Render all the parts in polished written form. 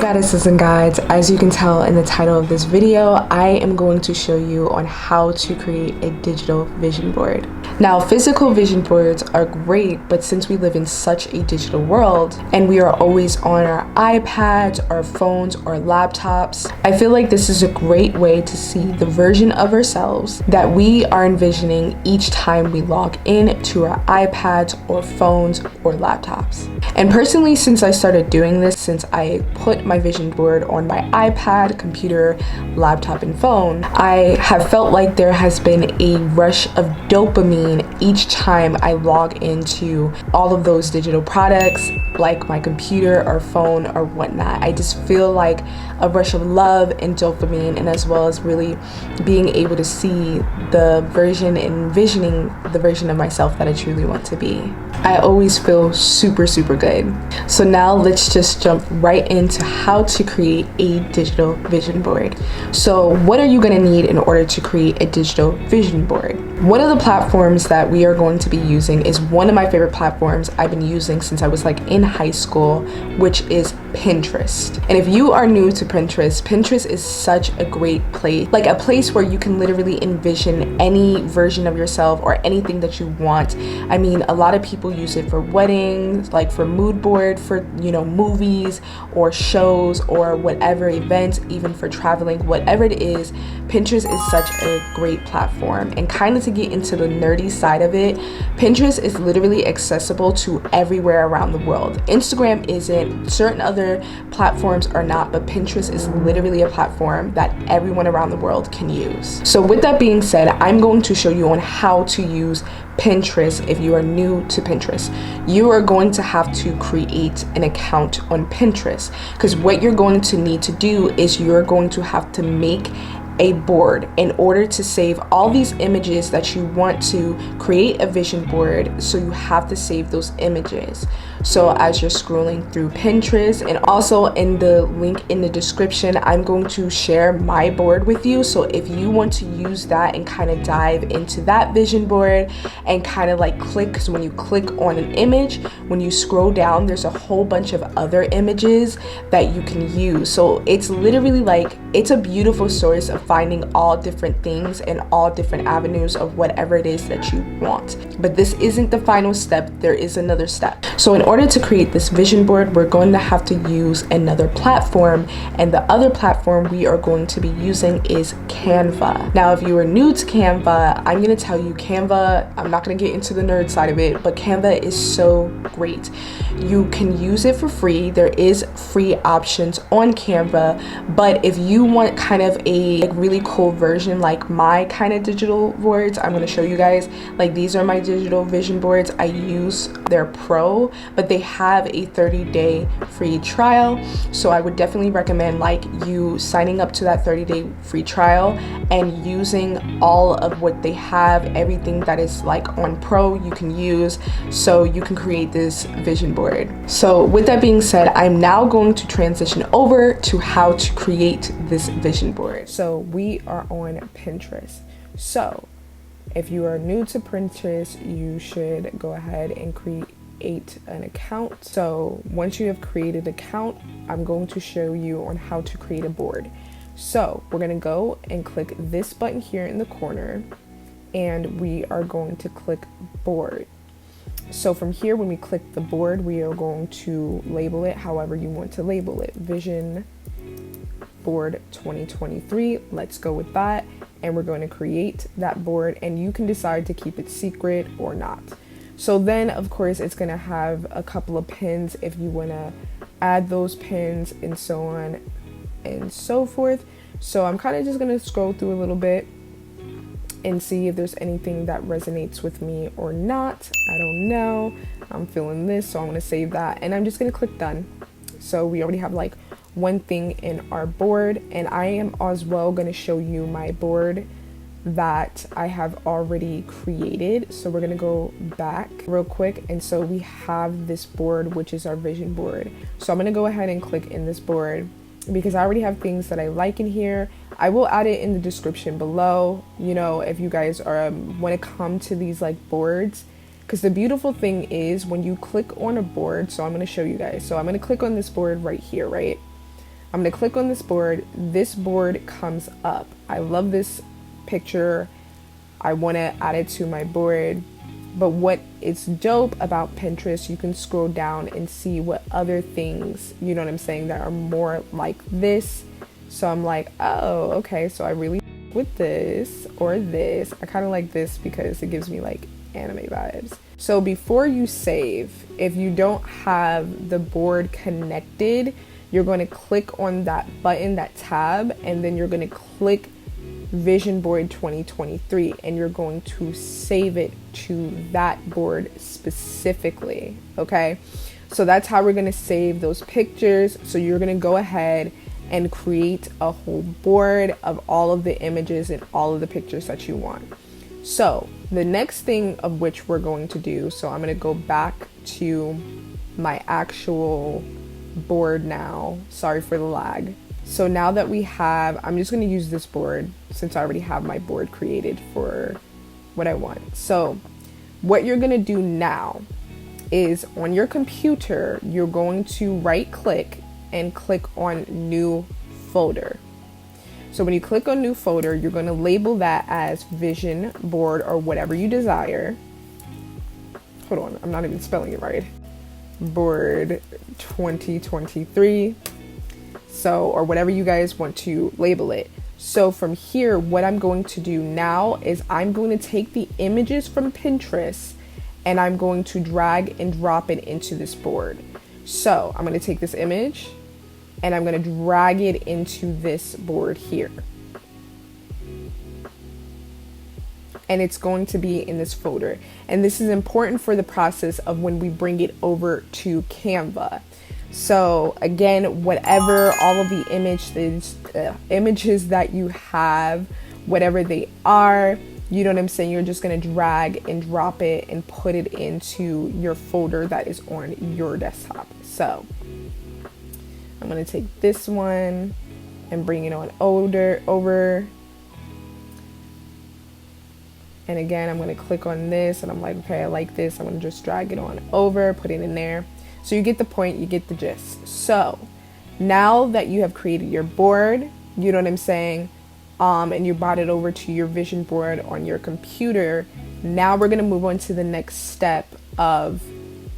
Goddesses and guides, as you can tell in the title of this video, I am going to show you on how to create a digital vision board. Now, physical vision boards are great, but since we live in such a digital world and we are always on our iPads, our phones, or laptops, I feel like this is a great way to see the version of ourselves that we are envisioning each time we log in to our iPads or phones or laptops. And personally, since I started doing this, since I put my vision board on my iPad, computer, laptop, and phone, I have felt like there has been a rush of dopamine each time I log into all of those digital products like my computer or phone or whatnot. I just feel like a rush of love and dopamine, and as well as really being able to see the version and envisioning the version of myself that I truly want to be. I always feel super good. So now let's just jump right into how to create a digital vision board. So what are you going to need in order to create a digital vision board? One of the platforms that we are going to be using is one of my favorite platforms I've been using since I was like in high school, which is Pinterest. And if you are new to Pinterest, Pinterest is such a great place, like a place where you can literally envision any version of yourself or anything that you want. I mean, a lot of people use it for weddings, like for mood board, for, you know, movies or shows or whatever, events, even for traveling, whatever it is. Pinterest is such a great platform. And kind of to get into the nerdy side of it, Pinterest is literally accessible to everywhere around the world. Instagram isn't, certain other platforms are not, but Pinterest is literally a platform that everyone around the world can use. So with that being said, I'm going to show you on how to use Pinterest. If you are new to Pinterest, you are going to have to create an account on Pinterest, because what you're going to need to do is you're going to have to make a board in order to save all these images that you want to create a vision board. So you have to save those images. So as you're scrolling through Pinterest, and also in the link in the description, I'm going to share my board with you. So if you want to use that and kind of dive into that vision board and kind of like click, because when you click on an image, when you scroll down, there's a whole bunch of other images that you can use. So it's literally like, it's a beautiful source of finding all different things and all different avenues of whatever it is that you want. But this isn't the final step. There is another step. So in order to create this vision board, we're going to have to use another platform, and the other platform we are going to be using is CANVA. Now, if you are new to CANVA, I'm going to tell you CANVA, I'm not going to get into the nerd side of it, but CANVA is so great. You can use it for free. There is free options on CANVA, but if you want kind of a really cool version like my kind of digital boards, I'm going to show you guys, like these are my digital vision boards. I use their pro, but they have a 30-day free trial. So I would definitely recommend like you signing up to that 30-day free trial and using all of what they have. Everything that is like on pro you can use, so you can create this vision board. So with that being said, I'm now going to transition over to how to create this vision board. So we are on Pinterest. So if you are new to Pinterest, you should go ahead and create an account. So once you have created an account, I'm going to show you on how to create a board. So we're going to go and click this button here in the corner, and we are going to click board. So from here, when we click the board, we are going to label it however you want to label it. Vision board 2023. Let's go with that. And we're going to create that board, and you can decide to keep it secret or not. So then of course it's going to have a couple of pins if you want to add those pins and so on and so forth. So I'm kind of just going to scroll through a little bit and see if there's anything that resonates with me or not. I don't know. I'm feeling this, so I'm going to save that, and I'm just going to click done. So we already have like one thing in our board, and I am as well going to show you my board that I have already created. So we're going to go back real quick, and so we have this board, which is our vision board. So I'm going to go ahead and click in this board because I already have things that I like in here. I will add it in the description below, you know, if you guys are want to come to these like boards, because the beautiful thing is when you click on a board, so I'm going to show you guys. So I'm going to click on this board right here, right? I'm going to click on this board. This board comes up. I love this picture. I want to add it to my board. But what is dope about Pinterest, you can scroll down and see what other things, you know what I'm saying, that are more like this. So I'm like, oh, okay, so I really with this or this. I kind of like this because it gives me like anime vibes. So before you save, if you don't have the board connected, you're going to click on that button, that tab, and then you're going to click Vision Board 2023, and you're going to save it to that board specifically. Okay, so that's how we're going to save those pictures. So you're going to go ahead and create a whole board of all of the images and all of the pictures that you want. So the next thing of which we're going to do, so I'm going to go back to my actual board now. Sorry for the lag. So now that we have, I'm just going to use this board since I already have my board created for what I want. So what you're going to do now is on your computer, you're going to right click and click on new folder. So when you click on new folder, you're going to label that as vision board or whatever you desire. Hold on, I'm not even spelling it right. Board 2023. So, or whatever you guys want to label it. So from here, what I'm going to do now is I'm going to take the images from Pinterest and I'm going to drag and drop it into this board. So I'm going to take this image and I'm going to drag it into this board here. And it's going to be in this folder. And this is important for the process of when we bring it over to Canva. So again, whatever all of the images that you have, whatever they are, you know what I'm saying, you're just going to drag and drop it and put it into your folder that is on your desktop. So I'm going to take this one and bring it on over. And again, I'm going to click on this and I'm like, okay, I like this. I'm going to just drag it on over, put it in there. So you get the point, you get the gist. So now that you have created your board, you know what I'm saying, and you brought it over to your vision board on your computer, now we're going to move on to the next step of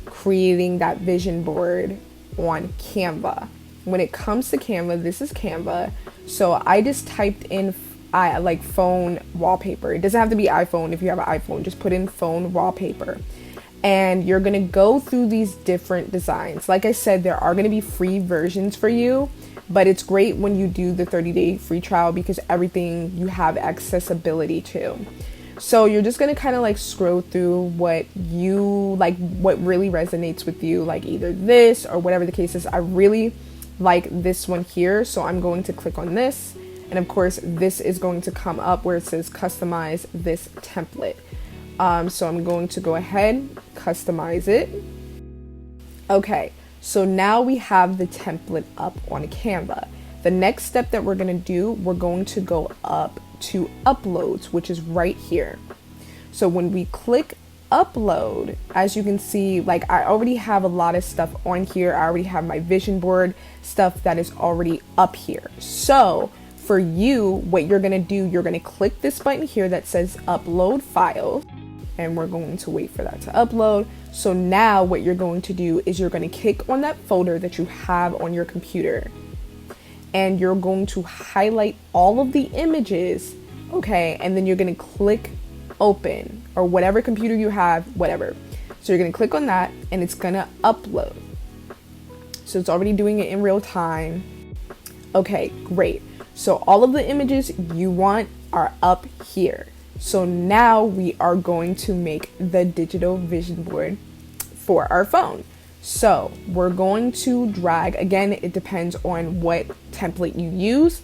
creating that vision board on Canva. When it comes to Canva, this is Canva. So I just typed in like phone wallpaper. It doesn't have to be iPhone. If you have an iPhone, just put in phone wallpaper. And you're going to go through these different designs. Like I said, there are going to be free versions for you, but it's great when you do the 30-day free trial because everything you have accessibility to. So you're just going to kind of like scroll through what you like, what really resonates with you, like either this or whatever the case is. I really like this one here, so I'm going to click on this. And of course, this is going to come up where it says customize this template. So I'm going to go ahead, customize it. Okay, so now we have the template up on Canva. The next step that we're going to do, we're going to go up to uploads, which is right here. So when we click upload, as you can see, like I already have a lot of stuff on here. I already have my vision board stuff that is already up here. So for you, what you're going to do, you're going to click this button here that says upload file. And we're going to wait for that to upload. So now what you're going to do is you're going to click on that folder that you have on your computer. And you're going to highlight all of the images, okay? And then you're going to click open or whatever computer you have, whatever. So you're going to click on that and it's going to upload. So it's already doing it in real time. Okay, great. So all of the images you want are up here. So now we are going to make the digital vision board for our phone. So we're going to drag, again, it depends on what template you use.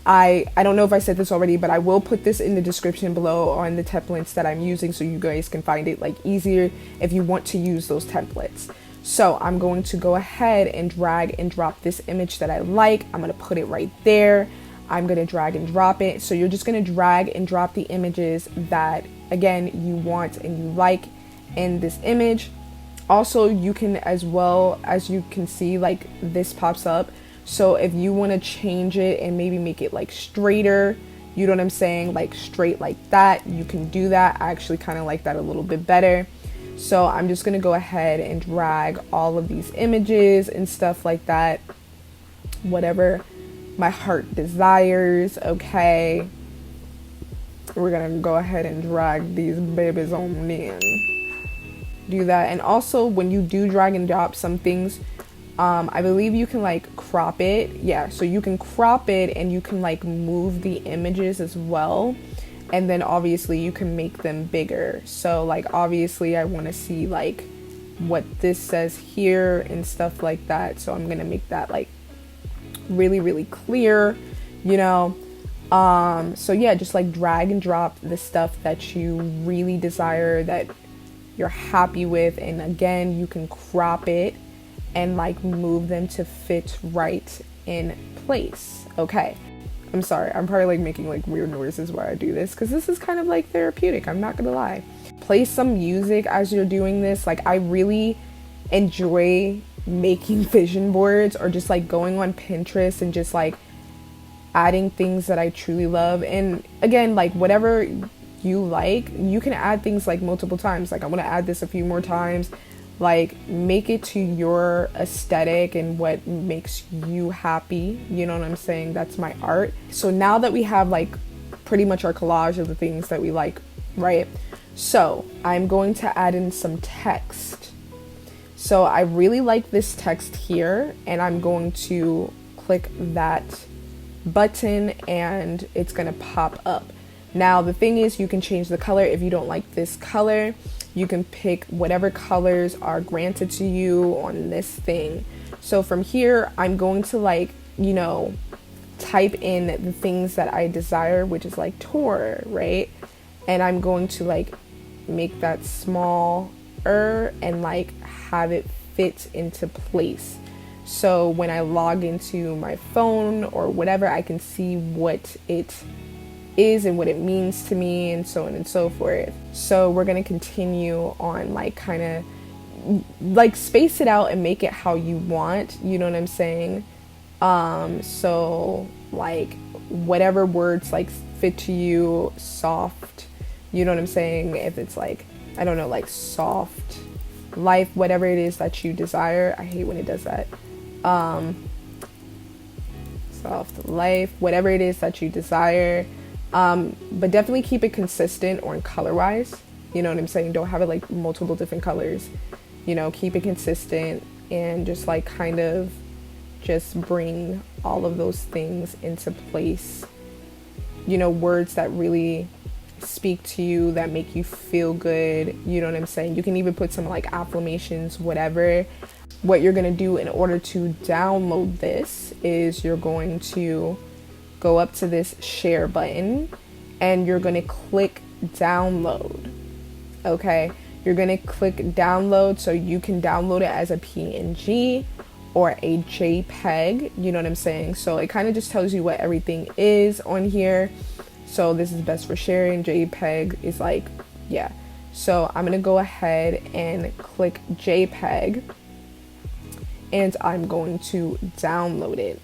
I don't know if I said this already, but I will put this in the description below on the templates that I'm using so you guys can find it like easier if you want to use those templates. So I'm going to go ahead and drag and drop this image that I like. I'm going to put it right there. I'm going to drag and drop it. So you're just going to drag and drop the images that, again, you want and you like in this image. Also, you can, as well as you can see, like this pops up. So if you want to change it and maybe make it like straighter, you know what I'm saying, like straight like that, you can do that. I actually kind of like that a little bit better. So I'm just going to go ahead and drag all of these images and stuff like that, whatever my heart desires. Okay, we're gonna go ahead and drag these babies on in. Do that. And also when you do drag and drop some things, I believe you can like crop it. Yeah, so you can crop it and you can like move the images as well, and then obviously you can make them bigger. So like obviously I want to see like what this says here and stuff like that, so I'm gonna make that like really clear, you know. So yeah, just like drag and drop the stuff that you really desire, that you're happy with, and again you can crop it and like move them to fit right in place. Okay, I'm sorry, I'm probably like making like weird noises while I do this because this is kind of like therapeutic, I'm not gonna lie. Play some music as you're doing this. Like I really enjoy making vision boards, or just like going on Pinterest and just like adding things that I truly love. And again, like whatever you like, you can add things like multiple times. Like I want to add this a few more times. Like make it to your aesthetic and what makes you happy, you know what I'm saying? That's my art. So now that we have like pretty much our collage of the things that we like, right? So I'm going to add in some text. So I really like this text here, and I'm going to click that button and it's going to pop up. Now the thing is, you can change the color. If you don't like this color, you can pick whatever colors are granted to you on this thing. So from here, I'm going to like, you know, type in the things that I desire, which is like tour, right? And I'm going to like make that smaller and like have it fit into place. So when I log into my phone or whatever, I can see what it is and what it means to me, and so on and so forth. So we're going to continue on like kind of like space it out and make it how you want, you know what I'm saying? So like whatever words like fit to you, soft, you know what I'm saying? If it's like, I don't know, like soft life, whatever it is that you desire. I hate when it does that. Soft life, whatever it is that you desire. But definitely keep it consistent or color wise, you know what I'm saying? Don't have it like multiple different colors, you know, keep it consistent and just like kind of just bring all of those things into place, you know, words that really speak to you, that make you feel good, you know what I'm saying? You can even put some like affirmations, whatever. What you're going to do in order to download this is you're going to go up to this share button and you're going to click download. Okay, you're going to click download so you can download it as a PNG or a JPEG, you know what I'm saying? So it kind of just tells you what everything is on here. So this is best for sharing. JPEG is like, yeah. So I'm going to go ahead and click JPEG and I'm going to download it.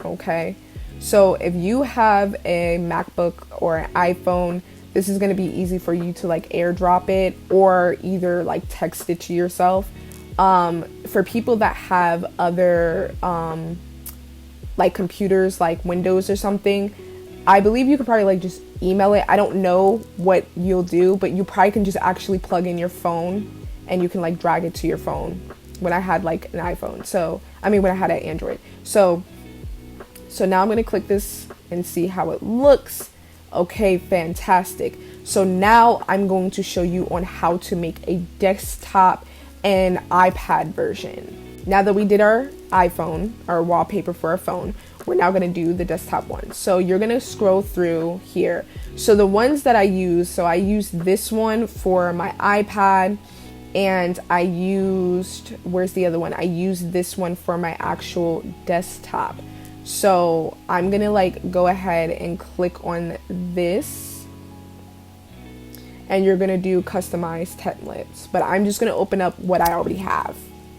Okay, so if you have a MacBook or an iPhone, this is going to be easy for you to like airdrop it or either like text it to yourself. For people that have other like computers like Windows or something, I believe you could probably like just email it. I don't know what you'll do, but you probably can just actually plug in your phone and you can like drag it to your phone. When I had like an iPhone, so I mean when I had an Android. So now I'm going to click this and see how it looks. Okay, fantastic. So now I'm going to show you on how to make a desktop and iPad version. Now that we did our iPhone, our wallpaper for our phone, we're now going to do the desktop one. So you're going to scroll through here. So the ones that I use, so I used this one for my iPad, and I used, where's the other one? I used this one for my actual desktop. So I'm gonna like go ahead and click on this and you're gonna do customize templates, but I'm just gonna open up what I already have.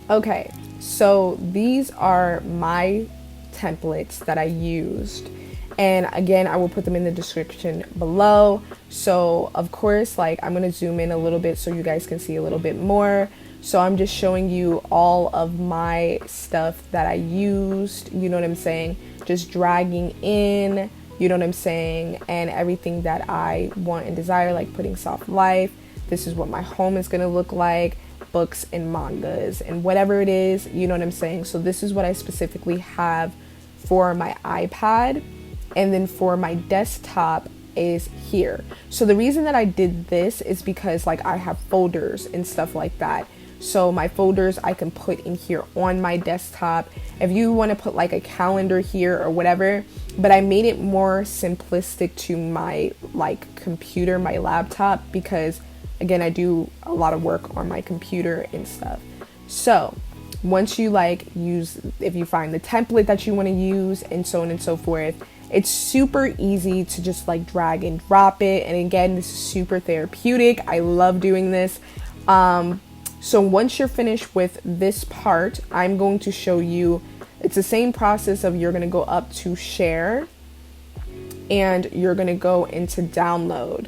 Okay, So these are my templates that I used, and again, I will put them in the description below. So of course, like, I'm gonna zoom in a little bit so you guys can see a little bit more. So I'm just showing you all of my stuff that I used, you know what I'm saying? Just dragging in, you know what I'm saying? And everything that I want and desire, like putting soft life. This is what my home is gonna look like, books and mangas and whatever it is, you know what I'm saying? So this is what I specifically have for my iPad. And then for my desktop is here. So the reason that I did this is because, like, I have folders and stuff like that. So my folders I can put in here on my desktop. If you want to put like a calendar here or whatever, but I made it more simplistic to my like computer, my laptop, because again, I do a lot of work on my computer and stuff. So once you like use, if you find the template that you want to use and so on and so forth, it's super easy to just like drag and drop it. And again, this is super therapeutic. I love doing this. So once you're finished with this part, I'm going to show you, it's the same process of you're going to go up to share and you're going to go into download.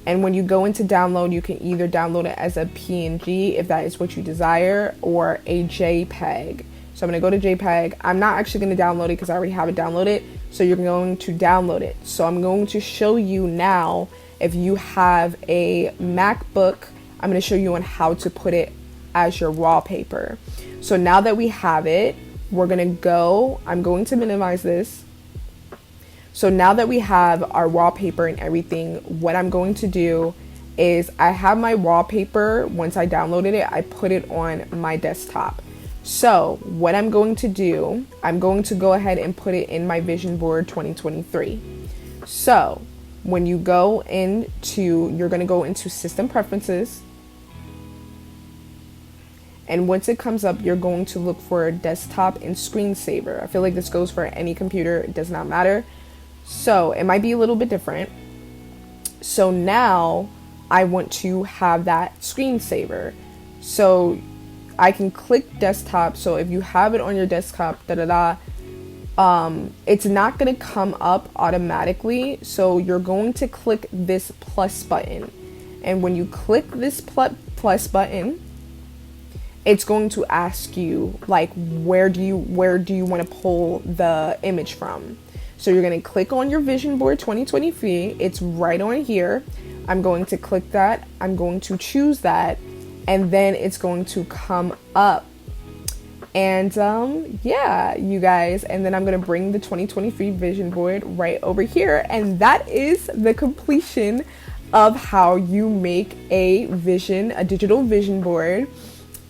And when you go into download, you can either download it as a PNG if that is what you desire, or a JPEG. So I'm going to go to JPEG. I'm not actually going to download it because I already have it downloaded. So you're going to download it. So I'm going to show you now, if you have a MacBook, I'm going to show you on how to put it as your wallpaper. So now that we have it, we're going to go, I'm going to minimize this. So now that we have our wallpaper and everything, what I'm going to do is I have my wallpaper. Once I downloaded it, I put it on my desktop. So what I'm going to do, I'm going to go ahead and put it in my vision board 2023. So when you go into, you're going to go into system preferences. And once it comes up, you're going to look for desktop and screensaver. I feel like this goes for any computer. It does not matter. So it might be a little bit different. So now I want to have that screensaver. So I can click desktop. So if you have it on your desktop, it's not going to come up automatically. So you're going to click this plus button. And when you click this plus button, it's going to ask you like, where do you want to pull the image from? So you're going to click on your vision board 2023. It's right on here. I'm going to click that. I'm going to choose that. And then it's going to come up. And yeah, you guys. And then I'm going to bring the 2023 vision board right over here. And that is the completion of how you make a digital vision board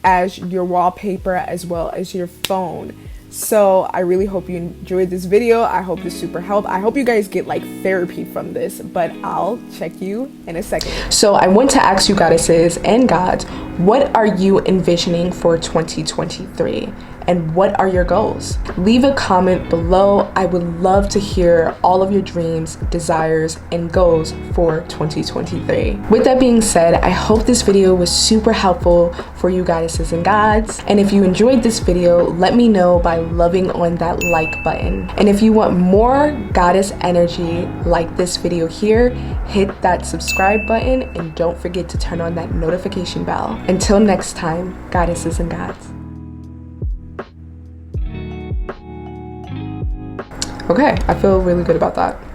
as your wallpaper as well as your phone. So I really hope you enjoyed this video. I hope this super helped. I hope you guys get like therapy from this, but I'll check you in a second. So I want to ask you goddesses and gods, what are you envisioning for 2023? And what are your goals? Leave a comment below. I would love to hear all of your dreams, desires, and goals for 2023. With that being said, I hope this video was super helpful for you goddesses and gods. And if you enjoyed this video, let me know by loving on that like button. And if you want more goddess energy like this video here, hit that subscribe button and don't forget to turn on that notification bell. Until next time, goddesses and gods. Okay, I feel really good about that.